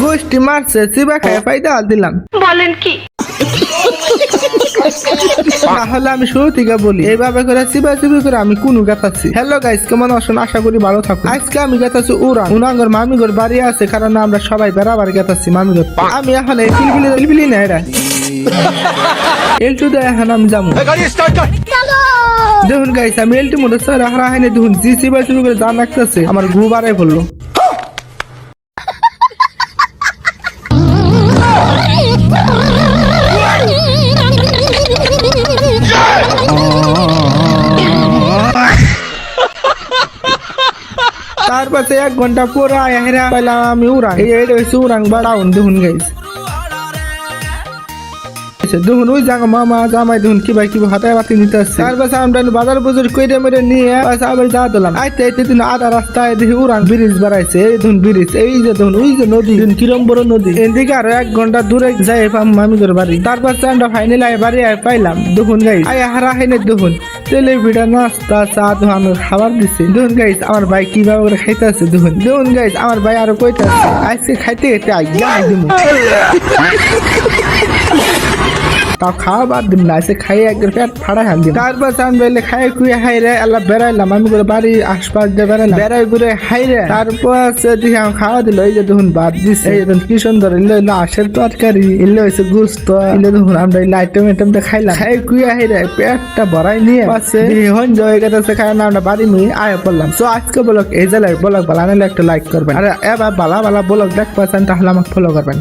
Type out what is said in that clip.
গোষ্ঠী মারছে চিবা খায় ফায়দা দিলাম। বলেন কি? তাহলে আমি শুরু থেকে বলি, এইভাবে করে চিবা চিবি করে আমি কোন গাতাছি। হ্যালো গাইস, কেমন আছেন? আশা করি ভালো থাকুন। আজকে আমি গাতাছি উনাঙ্গর মামিগর বাড়ি আছে, কারণ আমরা সবাই বেড়াবার গাতাছি মামিগর। আমি এখন এই পিলপিলি না এরা এলটু দেয়, এখন আমি যাবো। দেখুন গাইস, আমি এলটু মধ্যে স্যার হারা হয়নি। দেখুন জি চিবা চিবি করে যা লাগতেছে আমার ঘু বাড়াই পড়লো। তার পাশে 1 ঘন্টা পরে আয়া পাইলাম আমি উড়াং। এইটা হচ্ছে উড়াং বা ডাউন। দেখুন গাইস, দেখুন ওই জায়গা মামা জামাই দেখুন কি ভাই কি হাতায় বাতি নিতে আসছে। তার পাশে আমরা বাজার বুজুর কইরে মেরে নিয়ে আবার যা দিলাম। আইতে আইতে দিন আধা রাস্তায় দেখি উড়ান ব্রিজ বাড়াইছে। এই দেখুন ব্রিজ, এই যে দেখুন ওই যে নদী, কিরম বড় নদী। এদিকে আরো 1 ঘন্টা দূরে যাই মামিদের বাড়ি। তার পাশে আমরা ফাইনালি বাড়ি পাইলাম। দেখুন গাইস, আয়া হারা হাইনে দেখুন তেলে ভিড়া নাস্তা চা আমি খাবার দিচ্ছে। দেখুন গাইস আমার ভাই কিভাবে করে খাইতে আছে। দেখুন গাইস আমার ভাই আরো কইতে আছে আজকে খাইতে খেতে আইয়া দিমু। তাও খাওয়া বাদ দিন না, এসে খাইয়ে একবার পেট ফাড়া হান দিন। তারপর আমি বললে খাই খুঁয়ে হাই রে আল্লাহ বেড়াইলাম। আমি করে বাড়ি আশপাশ দিয়ে বেড়াইলাম, বেড়াই ঘুরে হাই রে। তারপর দেখি আমি খাওয়া দিল। এই যে দেখুন ভাত দিচ্ছে, এই দেখুন কি সুন্দর। এলে না আশের তরকারি, এলে হয়েছে গুস্ত, এলে দেখুন আমরা এই আইটেম খাইলাম। খাই খুঁয়ে হাই রে পেটটা ভরাই নিয়ে পাচ্ছে হন জয় গেছে। খাই না আমরা বাড়ি নিয়ে আয় পড়লাম। তো আজকে ব্লগ এই যে ব্লগ বানালে একটা লাইক করবেন, আর এবার বালা বালা ব্লগ দেখ পাচ্ছেন তাহলে আমাকে ফলো করবেন।